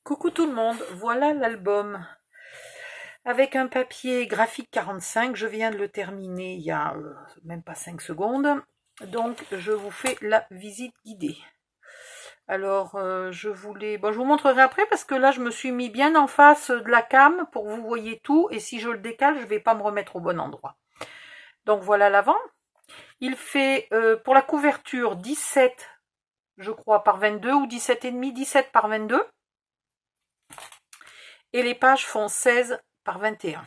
Coucou tout le monde, voilà l'album avec un papier graphique 45, je viens de le terminer il y a même pas 5 secondes, donc je vous fais la visite guidée. Alors je vous montrerai après parce que là je me suis mis bien en face de la cam pour que vous voyez tout et si je le décale je vais pas me remettre au bon endroit. Donc voilà l'avant, il fait pour la couverture 17 je crois par 22 ou 17,5, 17 par 22. Et les pages font 16 par 21.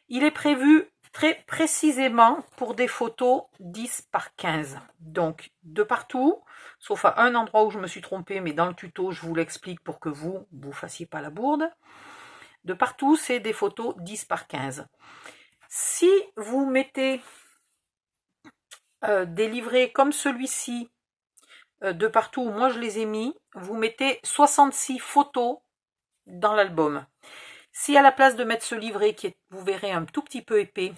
Il est prévu très précisément pour des photos 10 par 15. Donc de partout, sauf à un endroit où je me suis trompée, mais dans le tuto je vous l'explique pour que vous fassiez pas la bourde. De partout, c'est des photos 10 par 15. Si vous mettez des livrets comme celui-ci de partout, moi je les ai mis, vous mettez 66 photos dans l'album. Si à la place de mettre ce livret qui est, vous verrez, un tout petit peu épais,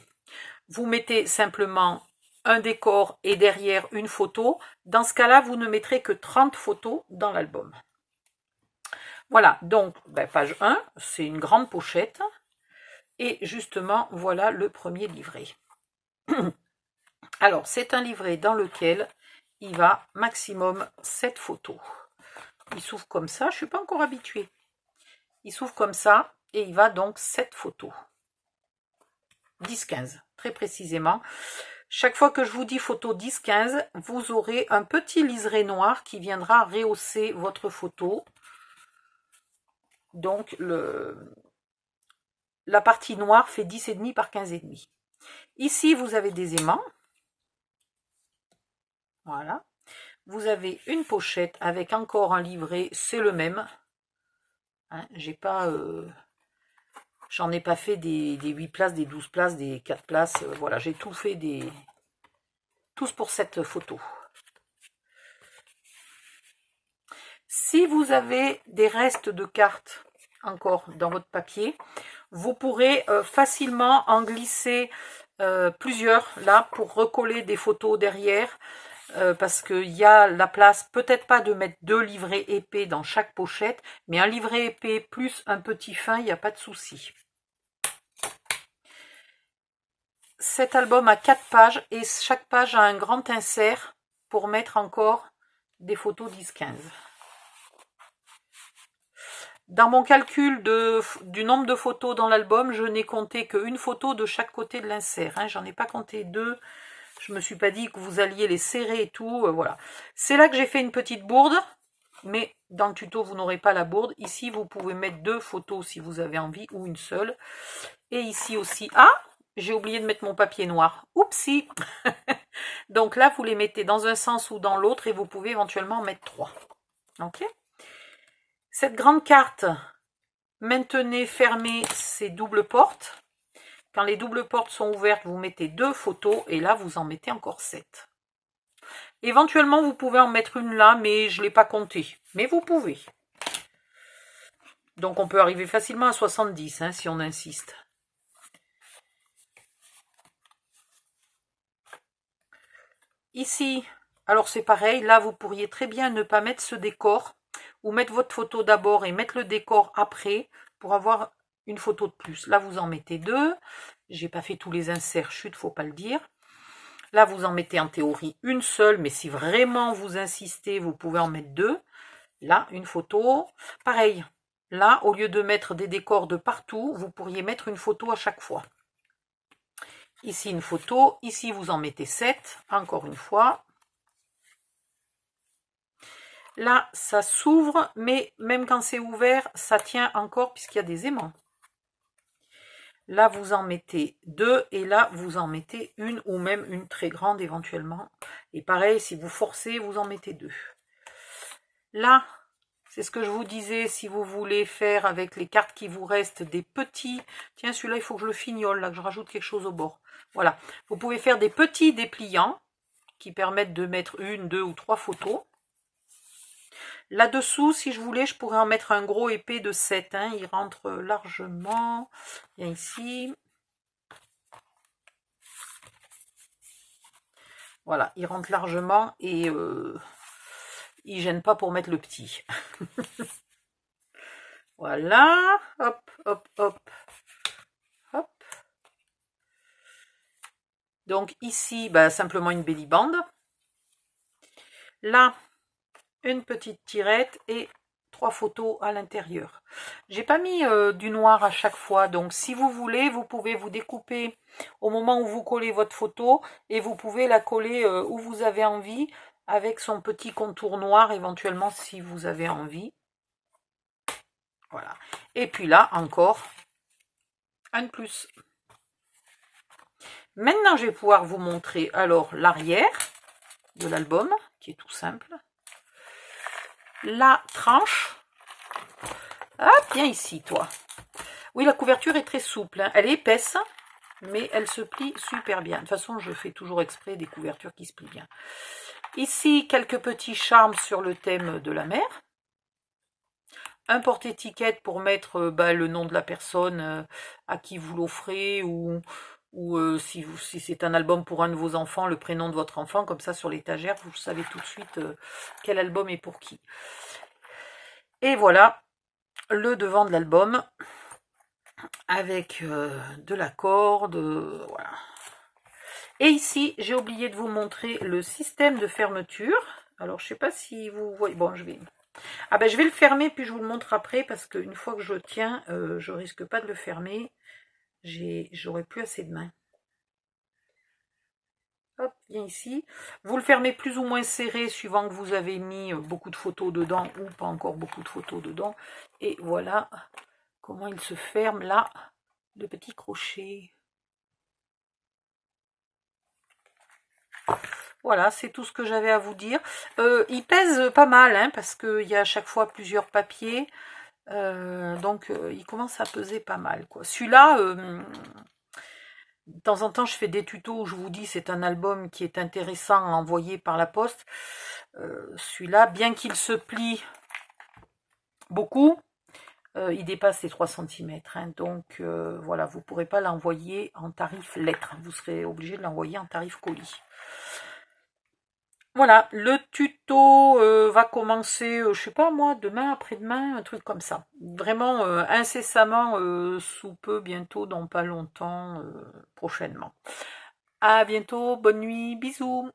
vous mettez simplement un décor et derrière une photo, dans ce cas-là, vous ne mettrez que 30 photos dans l'album. Voilà, donc page 1, c'est une grande pochette. Et justement, voilà le premier livret. Alors, c'est un livret dans lequel il va maximum 7 photos. Il s'ouvre comme ça, je ne suis pas encore habituée. Il s'ouvre comme ça et il va donc 7 photos. 10-15, très précisément. Chaque fois que je vous dis photo 10-15, vous aurez un petit liseré noir qui viendra rehausser votre photo. Donc, la partie noire fait 10,5 par 15,5. Ici, vous avez des aimants. Voilà. Vous avez une pochette avec encore un livret, c'est le même. Hein, j'en ai pas fait des 8 places, des 12 places, des 4 places. Voilà, j'ai tout fait tous pour cette photo. Si vous avez des restes de cartes encore dans votre papier, vous pourrez facilement en glisser plusieurs là pour recoller des photos derrière parce qu'il y a la place, peut-être pas de mettre 2 livrets épais dans chaque pochette, mais un livret épais plus un petit fin, il n'y a pas de souci. Cet album a 4 pages et chaque page a un grand insert pour mettre encore des photos 10-15. Dans mon calcul du nombre de photos dans l'album, je n'ai compté qu'une photo de chaque côté de l'insert. Hein. J'en ai pas compté 2. Je me suis pas dit que vous alliez les serrer et tout. Voilà. C'est là que j'ai fait une petite bourde. Mais dans le tuto, vous n'aurez pas la bourde. Ici, vous pouvez mettre 2 photos si vous avez envie ou une seule. Et ici aussi. Ah, j'ai oublié de mettre mon papier noir. Oupsie. Donc là, vous les mettez dans un sens ou dans l'autre et vous pouvez éventuellement en mettre 3. Ok ? Cette grande carte, maintenez fermées ces doubles portes. Quand les doubles portes sont ouvertes, vous mettez 2 photos et là, vous en mettez encore 7. Éventuellement, vous pouvez en mettre une là, mais je ne l'ai pas compté. Mais vous pouvez. Donc, on peut arriver facilement à 70 hein, si on insiste. Ici, alors c'est pareil. Là, vous pourriez très bien ne pas mettre ce décor ou mettre votre photo d'abord et mettre le décor après pour avoir une photo de plus. Là, vous en mettez 2. J'ai pas fait tous les inserts, chut, faut pas le dire. Là, vous en mettez en théorie une seule, mais si vraiment vous insistez, vous pouvez en mettre 2. Là, une photo. Pareil, là, au lieu de mettre des décors de partout, vous pourriez mettre une photo à chaque fois. Ici, une photo. Ici, vous en mettez 7, encore une fois. Là, ça s'ouvre, mais même quand c'est ouvert, ça tient encore puisqu'il y a des aimants. Là, vous en mettez 2 et là, vous en mettez une ou même une très grande éventuellement. Et pareil, si vous forcez, vous en mettez 2. Là, c'est ce que je vous disais, si vous voulez faire avec les cartes qui vous restent des petits... Tiens, celui-là, il faut que je le fignole, là, que je rajoute quelque chose au bord. Voilà. Vous pouvez faire des petits dépliants qui permettent de mettre 1, 2 ou 3 photos. Là-dessous, si je voulais, je pourrais en mettre un gros épais de 7. Hein. Il rentre largement. Bien ici. Voilà, il rentre largement et il ne gêne pas pour mettre le petit. Voilà, hop, hop, hop, hop. Donc ici, bah, simplement une belly band. Là, une petite tirette et 3 photos à l'intérieur. J'ai pas mis du noir à chaque fois, donc si vous voulez, vous pouvez vous découper au moment où vous collez votre photo et vous pouvez la coller où vous avez envie avec son petit contour noir éventuellement si vous avez envie. Voilà. Et puis là encore un de plus. Maintenant je vais pouvoir vous montrer alors l'arrière de l'album qui est tout simple. La tranche. Ah, viens ici toi. Oui, la couverture est très souple, hein. Elle est épaisse, mais elle se plie super bien. De toute façon, je fais toujours exprès des couvertures qui se plient bien. Ici, quelques petits charmes sur le thème de la mer. Un porte-étiquette pour mettre le nom de la personne à qui vous l'offrez ou si c'est un album pour un de vos enfants, le prénom de votre enfant, comme ça sur l'étagère, vous savez tout de suite quel album est pour qui. Et voilà le devant de l'album avec de la corde, voilà. Et ici, j'ai oublié de vous montrer le système de fermeture. Alors, je sais pas si vous voyez. Bon, je vais le fermer, puis je vous le montre après, parce qu'une fois que je tiens, je risque pas de le fermer. J'aurai plus assez de main. Hop, viens ici. Vous le fermez plus ou moins serré, suivant que vous avez mis beaucoup de photos dedans, ou pas encore beaucoup de photos dedans. Et voilà comment il se ferme là, le petit crochet. Voilà, c'est tout ce que j'avais à vous dire. Il pèse pas mal, hein, parce qu'il y a à chaque fois plusieurs papiers. Donc, il commence à peser pas mal, quoi. Celui-là, de temps en temps, je fais des tutos où je vous dis c'est un album qui est intéressant à envoyer par la poste. Celui-là, bien qu'il se plie beaucoup, il dépasse les 3 cm. Hein, donc, voilà, vous ne pourrez pas l'envoyer en tarif lettre. Vous serez obligé de l'envoyer en tarif colis. Voilà, le tuto va commencer, je sais pas moi, demain, après-demain, un truc comme ça. Vraiment incessamment, sous peu, bientôt, dans pas longtemps, prochainement. À bientôt, bonne nuit, bisous.